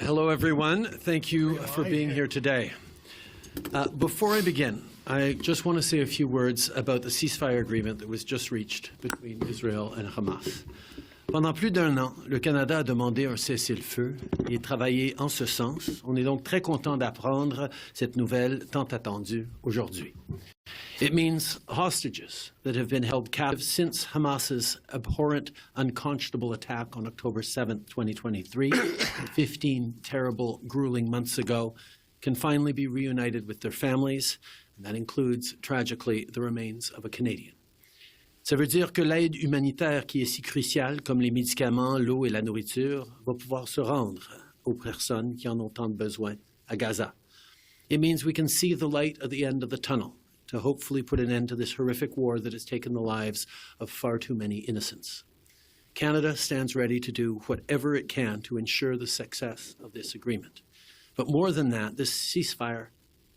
Hello, everyone. Thank you for being here today. Before I begin, I just want to say a few words about the ceasefire agreement that was just reached between Israel and Hamas. Pendant plus d'un an, le Canada a demandé un cessez-le-feu et travaillé en ce sens. On est donc très content d'apprendre cette nouvelle tant attendue aujourd'hui. It means hostages that have been held captive since Hamas's abhorrent, unconscionable attack on October 7th, 2023, 15 terrible, grueling months ago, can finally be reunited with their families, and that includes, tragically, the remains of a Canadian. Ça veut dire que l'aide humanitaire qui est si cruciale, comme les médicaments, l'eau et la nourriture, va pouvoir se rendre aux personnes qui en ont tant besoin à Gaza. It means we can see the light at the end of the tunnel to hopefully put an end to this horrific war that has taken the lives of far too many innocents. Canada stands ready to do whatever it can to ensure the success of this agreement. But more than that, this ceasefire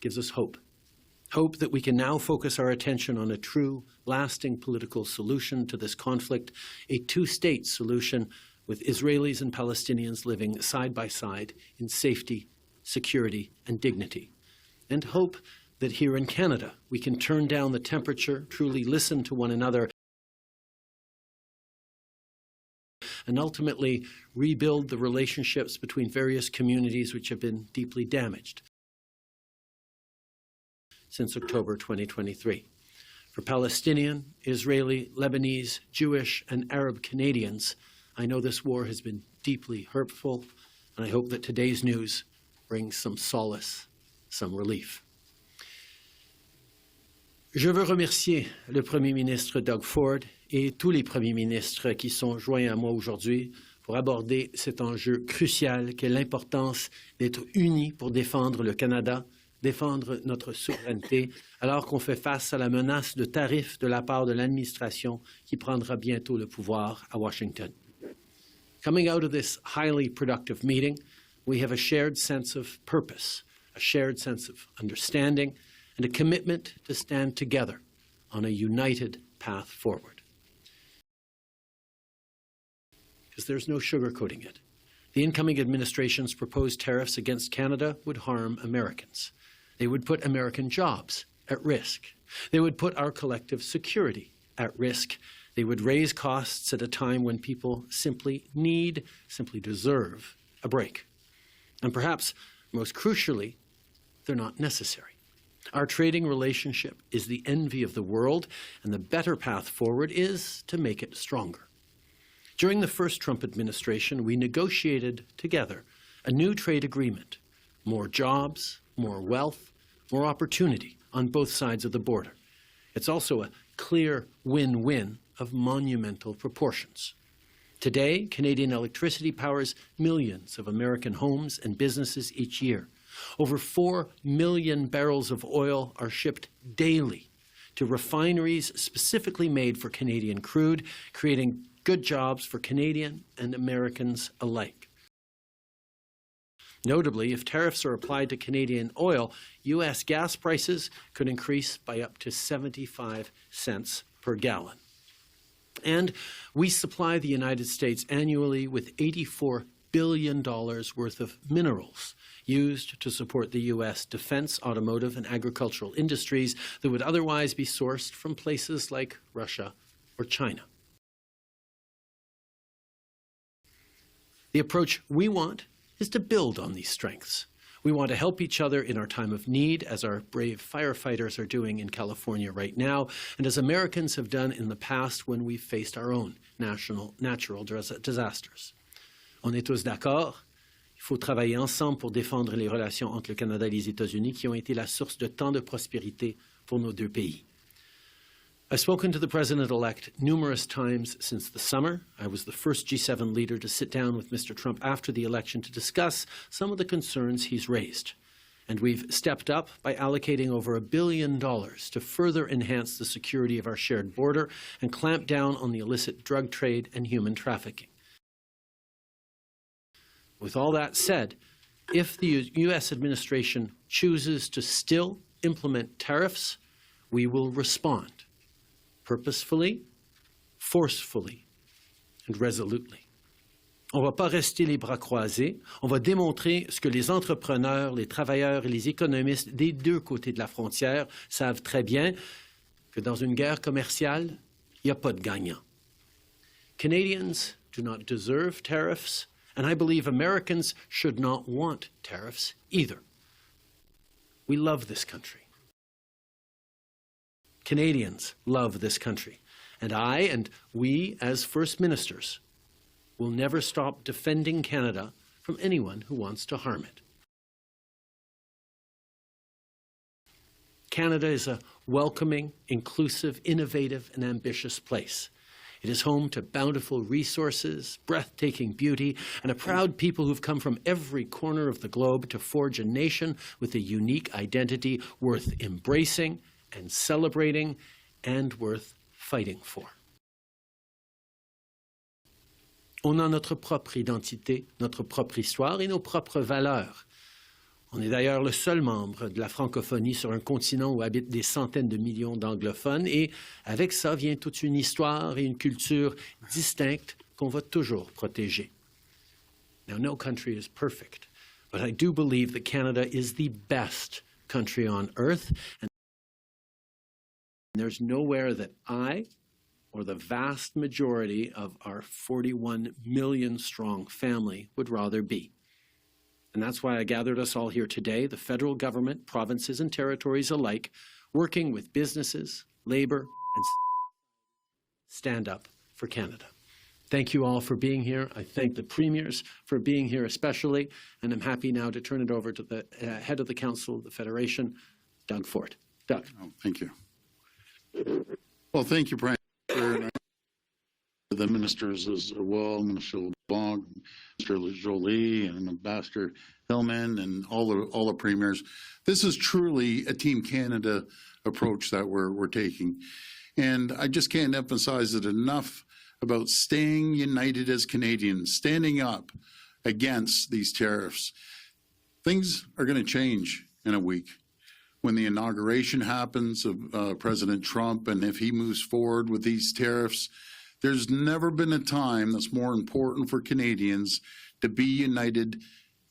gives us hope. Hope that we can now focus our attention on a true, lasting political solution to this conflict, a two-state solution with Israelis and Palestinians living side by side in safety, security, and dignity. And hope that here in Canada, we can turn down the temperature, truly listen to one another, and ultimately rebuild the relationships between various communities which have been deeply damaged since October 2023. For Palestinian, Israeli, Lebanese, Jewish, and Arab Canadians, I know this war has been deeply hurtful, and I hope that today's news brings some solace, some relief. Je veux remercier le Premier ministre Doug Ford et tous les premiers ministres qui sont joints à moi aujourd'hui pour aborder cet enjeu crucial qu'est l'importance d'être unis pour défendre le Canada, défendre notre souveraineté, alors qu'on fait face à la menace de tarifs de la part de l'administration qui prendra bientôt le pouvoir à Washington. Coming out of this highly productive meeting, we have a shared sense of purpose, a shared sense of understanding, and a commitment to stand together on a united path forward. Because there's no sugarcoating it. The incoming administration's proposed tariffs against Canada would harm Americans. They would put American jobs at risk. They would put our collective security at risk. They would raise costs at a time when people simply deserve a break. And perhaps most crucially, they're not necessary. Our trading relationship is the envy of the world, and the better path forward is to make it stronger. During the first Trump administration, we negotiated together a new trade agreement, more jobs, more wealth, more opportunity on both sides of the border. It's also a clear win-win of monumental proportions. Today, Canadian electricity powers millions of American homes and businesses each year. Over 4 million barrels of oil are shipped daily to refineries specifically made for Canadian crude, creating good jobs for Canadian and Americans alike. Notably, if tariffs are applied to Canadian oil, U.S. gas prices could increase by up to 75 cents per gallon. And we supply the United States annually with $84 billion worth of minerals used to support the U.S. defense, automotive, and agricultural industries that would otherwise be sourced from places like Russia or China. The approach we want is to build on these strengths. We want to help each other in our time of need, as our brave firefighters are doing in California right now, and as Americans have done in the past when we've faced our own natural disasters. On est tous d'accord. Il faut travailler ensemble pour défendre les relations entre le Canada et les États-Unis qui ont été la source de tant de prospérité pour nos deux pays. I've spoken to the President-elect numerous times since the summer. I was the first G7 leader to sit down with Mr. Trump after the election to discuss some of the concerns he's raised. And we've stepped up by allocating over $1 billion to further enhance the security of our shared border and clamp down on the illicit drug trade and human trafficking. With all that said, if the U.S. administration chooses to still implement tariffs, we will respond purposefully, forcefully, and resolutely. On ne va pas rester les bras croisés. On va démontrer ce que les entrepreneurs, les travailleurs et les économistes des deux côtés de la frontière savent très bien, que dans une guerre commerciale, il n'y a pas de gagnant. Canadians do not deserve tariffs, and I believe Americans should not want tariffs either. We love this country. Canadians love this country. And I and we, as First Ministers, will never stop defending Canada from anyone who wants to harm it. Canada is a welcoming, inclusive, innovative, and ambitious place. It is home to bountiful resources, breathtaking beauty, and a proud people who've come from every corner of the globe to forge a nation with a unique identity worth embracing and celebrating and worth fighting for. On a notre propre identité, notre propre histoire et nos propres valeurs. On est d'ailleurs le seul membre de la francophonie sur un continent où habitent des centaines de millions d'anglophones et avec ça vient toute une histoire et une culture distinctes qu'on va toujours protéger. Now, no country is perfect, but I do believe that Canada is the best country on earth, and there's nowhere that I or the vast majority of our 41 million strong family would rather be. And that's why I gathered us all here today, the federal government, provinces and territories alike, working with businesses, labor, and stand up for Canada. Thank you all for being here. I thank the premiers for being here especially, and I'm happy now to turn it over to the head of the Council of the Federation, Doug Ford. Doug. Oh, thank you. Well, thank you, Brian. The ministers as well, Minister LeBlanc, Mr. Jolie, and Ambassador Hillman, and all the premiers. This is truly a Team Canada approach that we're taking, and I just can't emphasize it enough about staying united as Canadians, standing up against these tariffs. Things are going to change in a week when the inauguration happens of President Trump, and if he moves forward with these tariffs. There's never been a time that's more important for Canadians to be united,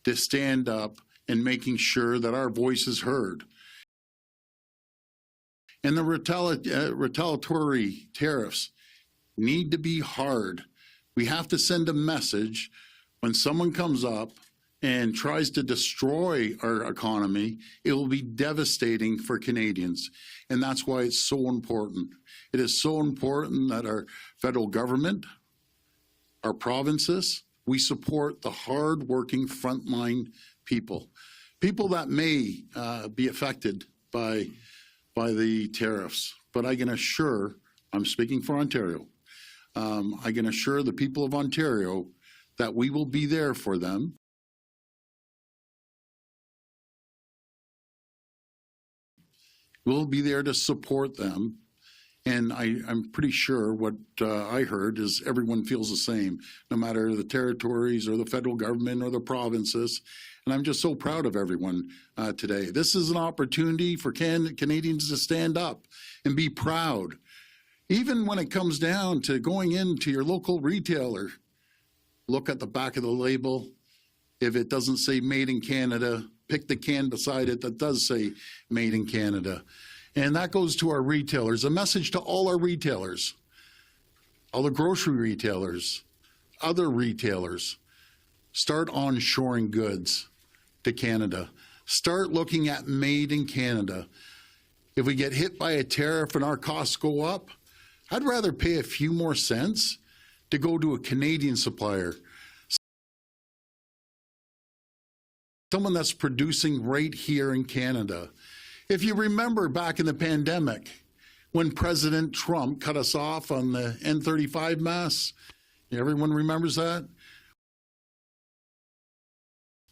to stand up, and making sure that our voice is heard. And the retaliatory tariffs need to be hard. We have to send a message when someone comes up and tries to destroy our economy. It will be devastating for Canadians. And that's why it's so important. It is so important that our federal government, our provinces, we support the hard-working frontline people, people that may be affected by the tariffs. But I can assure, I'm speaking for Ontario, I can assure the people of Ontario that we will be there for them. We'll be there to support them. And I'm pretty sure what I heard is everyone feels the same, no matter the territories or the federal government or the provinces. And I'm just so proud of everyone today. This is an opportunity for Canadians to stand up and be proud. Even when it comes down to going into your local retailer, look at the back of the label. If it doesn't say Made in Canada, pick the can beside it that does say Made in Canada. And that goes to our retailers, a message to all our retailers, all the grocery retailers, other retailers. Start onshoring goods to Canada. Start looking at Made in Canada. If we get hit by a tariff and our costs go up, I'd rather pay a few more cents to go to a Canadian supplier, someone that's producing right here in Canada. If you remember back in the pandemic, when President Trump cut us off on the N35 masks, everyone remembers that?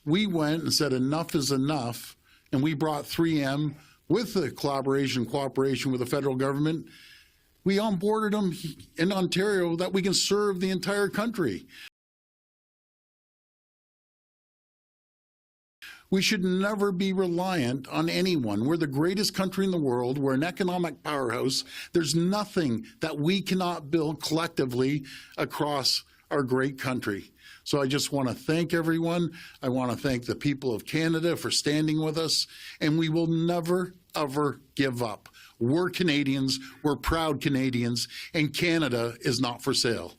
We went and said enough is enough, and we brought 3M with the cooperation with the federal government. We onboarded them in Ontario that we can serve the entire country. We should never be reliant on anyone. We're the greatest country in the world. We're an economic powerhouse. There's nothing that we cannot build collectively across our great country. So I just want to thank everyone. I want to thank the people of Canada for standing with us, and we will never, ever give up. We're Canadians, we're proud Canadians, and Canada is not for sale.